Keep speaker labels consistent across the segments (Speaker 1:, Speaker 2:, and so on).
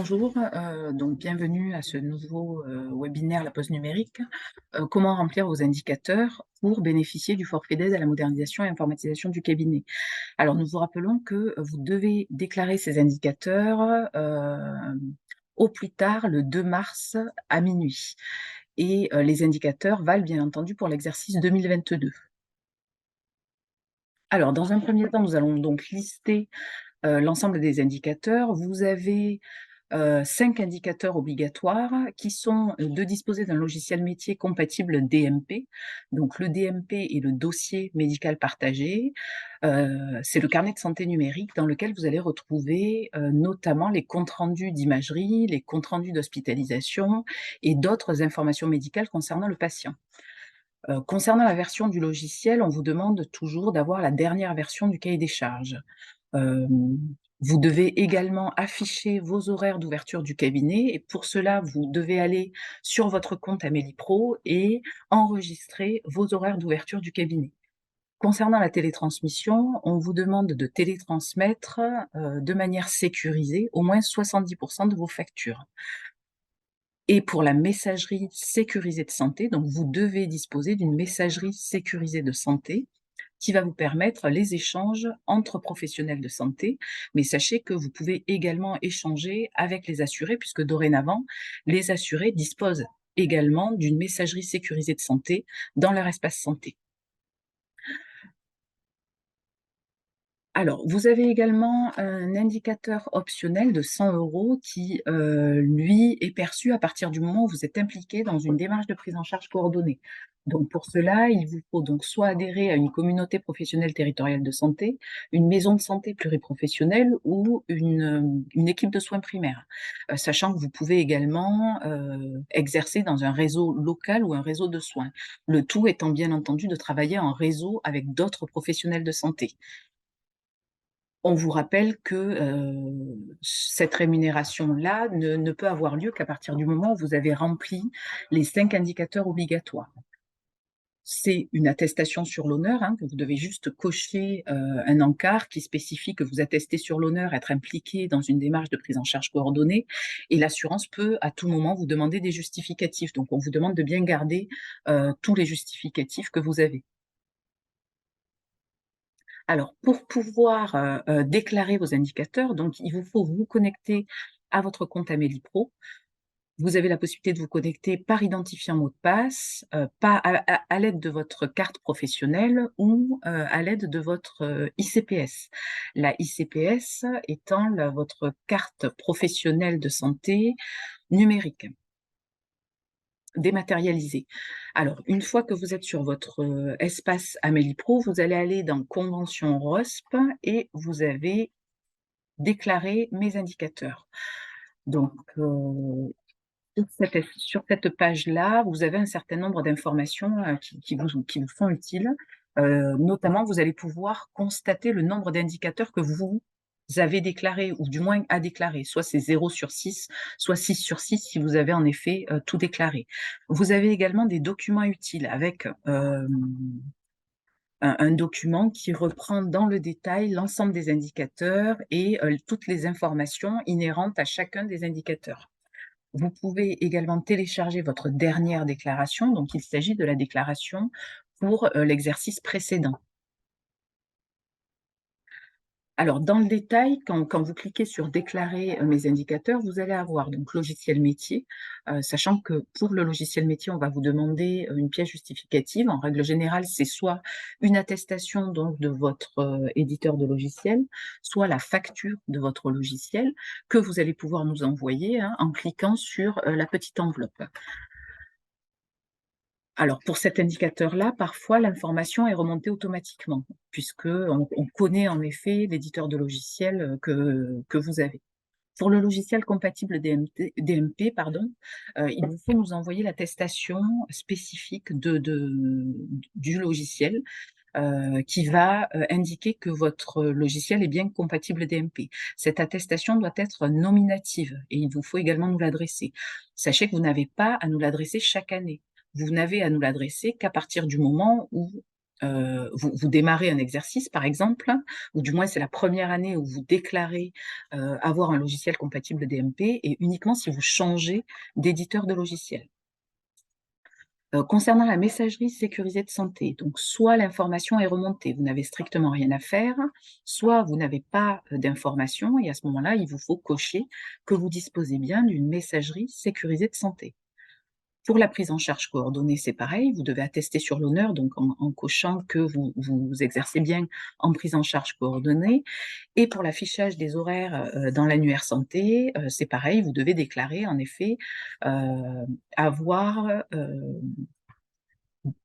Speaker 1: Bonjour, donc bienvenue à ce nouveau, webinaire La Pause numérique. Comment remplir vos indicateurs pour bénéficier du forfait d'aide à la modernisation et informatisation du cabinet? Alors nous vous rappelons que, vous devez déclarer ces indicateurs, au plus tard le 2 mars à minuit et les indicateurs valent bien entendu pour l'exercice 2022. Alors dans un premier temps, nous allons donc lister, l'ensemble des indicateurs. Vous avez 5 indicateurs obligatoires qui sont, de disposer d'un logiciel métier compatible DMP. Donc le DMP est le dossier médical partagé, c'est le carnet de santé numérique dans lequel vous allez retrouver, notamment les comptes rendus d'imagerie, les comptes rendus d'hospitalisation et d'autres informations médicales concernant le patient. Concernant la version du logiciel, on vous demande toujours d'avoir la dernière version du cahier des charges. Hem, Vous devez également afficher vos horaires d'ouverture du cabinet et pour cela, vous devez aller sur votre compte Amélie Pro et enregistrer vos horaires d'ouverture du cabinet. Concernant la télétransmission, on vous demande de télétransmettre, de manière sécurisée au moins 70 de vos factures. Et pour la messagerie sécurisée de santé, donc vous devez disposer d'une messagerie sécurisée de santé qui va vous permettre les échanges entre professionnels de santé. Mais sachez que vous pouvez également échanger avec les assurés puisque dorénavant, les assurés disposent également d'une messagerie sécurisée de santé dans leur espace santé. Alors, vous avez également un indicateur optionnel de 100 € qui, lui, est perçu à partir du moment où vous êtes impliqué dans une démarche de prise en charge coordonnée. Donc pour cela, il vous faut donc soit adhérer à une communauté professionnelle territoriale de santé, une maison de santé pluriprofessionnelle ou une équipe de soins primaires. Sachant que vous pouvez également, exercer dans un réseau local ou un réseau de soins. Le tout étant bien entendu de travailler en réseau avec d'autres professionnels de santé. On vous rappelle que, cette rémunération-là ne peut avoir lieu qu'à partir du moment où vous avez rempli les 5 indicateurs obligatoires. C'est une attestation sur l'honneur, hein, que vous devez juste cocher, un encart qui spécifie que vous attestez sur l'honneur être impliqué dans une démarche de prise en charge coordonnée et l'assurance peut à tout moment vous demander des justificatifs. Donc on vous demande de bien garder, tous les justificatifs que vous avez. Alors, pour pouvoir, déclarer vos indicateurs, donc il vous faut vous connecter à votre compte Amélie Pro. Vous avez la possibilité de vous connecter par identifiant mot de passe, pas à l'aide de votre carte professionnelle ou, à l'aide de votre, ICPS. La ICPS étant votre carte professionnelle de santé numérique. Dématérialisé. Alors, une fois que vous êtes sur votre, espace Amélie Pro, vous allez aller dans convention ROSP et vous avez déclaré mes indicateurs. Donc, sur cette page-là, vous avez un certain nombre d'informations, qui vous sont utiles. Notamment, vous allez pouvoir constater le nombre d'indicateurs que vous avez déclarés ou du moins à déclarer. Soit c'est 0/6, soit 6/6 si vous avez en effet, tout déclaré. Vous avez également des documents utiles avec, un document qui reprend dans le détail l'ensemble des indicateurs et toutes les informations inhérentes à chacun des indicateurs. Vous pouvez également télécharger votre dernière déclaration, donc il s'agit de la déclaration pour, l'exercice précédent. Alors dans le détail, quand vous cliquez sur «Déclarer, mes indicateurs», vous allez avoir donc logiciel métier, sachant que pour le logiciel métier, on va vous demander, une pièce justificative. En règle générale, c'est soit une attestation donc de votre, éditeur de logiciel, soit la facture de votre logiciel que vous allez pouvoir nous envoyer, hein, en cliquant sur, la petite enveloppe. Alors pour cet indicateur-là, parfois l'information est remontée automatiquement, puisqu'on connaît en effet l'éditeur de logiciel, que vous avez. Pour le logiciel compatible DMP, pardon, il vous faut nous envoyer l'attestation spécifique du logiciel, qui va, indiquer que votre logiciel est bien compatible DMP. Cette attestation doit être nominative et il vous faut également nous l'adresser. Sachez que vous n'avez pas à nous l'adresser chaque année. Vous n'avez à nous l'adresser qu'à partir du moment où vous démarrez un exercice par exemple, ou du moins c'est la première année où vous déclarez, avoir un logiciel compatible DMP et uniquement si vous changez d'éditeur de logiciel. Concernant la messagerie sécurisée de santé, donc soit l'information est remontée, vous n'avez strictement rien à faire, soit vous n'avez pas, d'informations et à ce moment-là, il vous faut cocher que vous disposez bien d'une messagerie sécurisée de santé. Pour la prise en charge coordonnée, c'est pareil, vous devez attester sur l'honneur, donc en cochant que vous exercez bien en prise en charge coordonnée et pour l'affichage des horaires, dans l'annuaire santé, c'est pareil, vous devez déclarer en effet, avoir,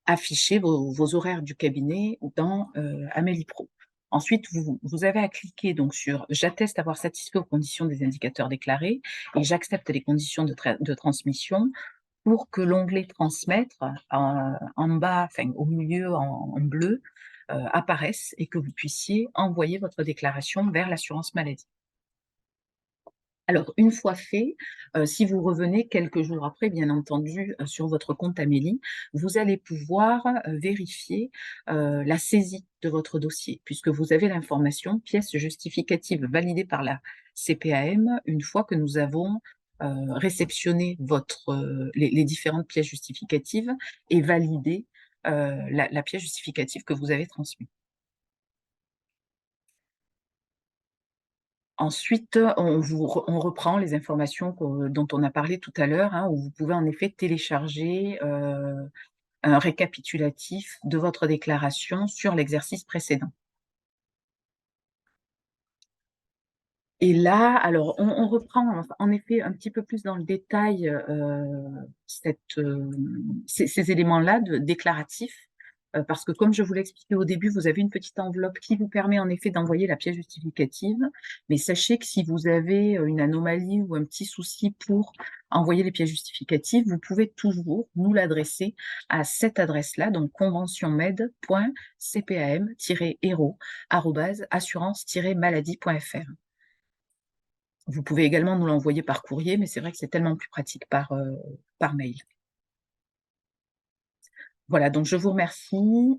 Speaker 1: affiché vos horaires du cabinet dans, Amélie Pro. Ensuite, vous avez à cliquer donc sur «J'atteste avoir satisfait aux conditions des indicateurs déclarés» et «J'accepte les conditions de transmission» pour que l'onglet «Transmettre» en bas, enfin au milieu en bleu, apparaisse et que vous puissiez envoyer votre déclaration vers l'assurance maladie. Alors une fois fait, si vous revenez quelques jours après, bien entendu, sur votre compte Amélie, vous allez pouvoir, vérifier, la saisie de votre dossier puisque vous avez l'information pièce justificative validée par la CPAM une fois que nous avons, réceptionné votre, les différentes pièces justificatives et validé, la pièce justificative que vous avez transmise. Ensuite, on reprend les informations dont on a parlé tout à l'heure, hein, où vous pouvez en effet télécharger, un récapitulatif de votre déclaration sur l'exercice précédent. Et là, alors on reprend en effet un petit peu plus dans le détail, ces éléments-là déclaratifs, parce que comme je vous l'ai expliqué au début, vous avez une petite enveloppe qui vous permet en effet d'envoyer la pièce justificative. Mais sachez que si vous avez, une anomalie ou un petit souci pour envoyer les pièces justificatives, vous pouvez toujours nous l'adresser à cette adresse-là, donc conventionmed.cpam-hero@assurance-maladie.fr. Vous pouvez également nous l'envoyer par courrier, mais c'est vrai que c'est tellement plus pratique par mail. Voilà, donc je vous remercie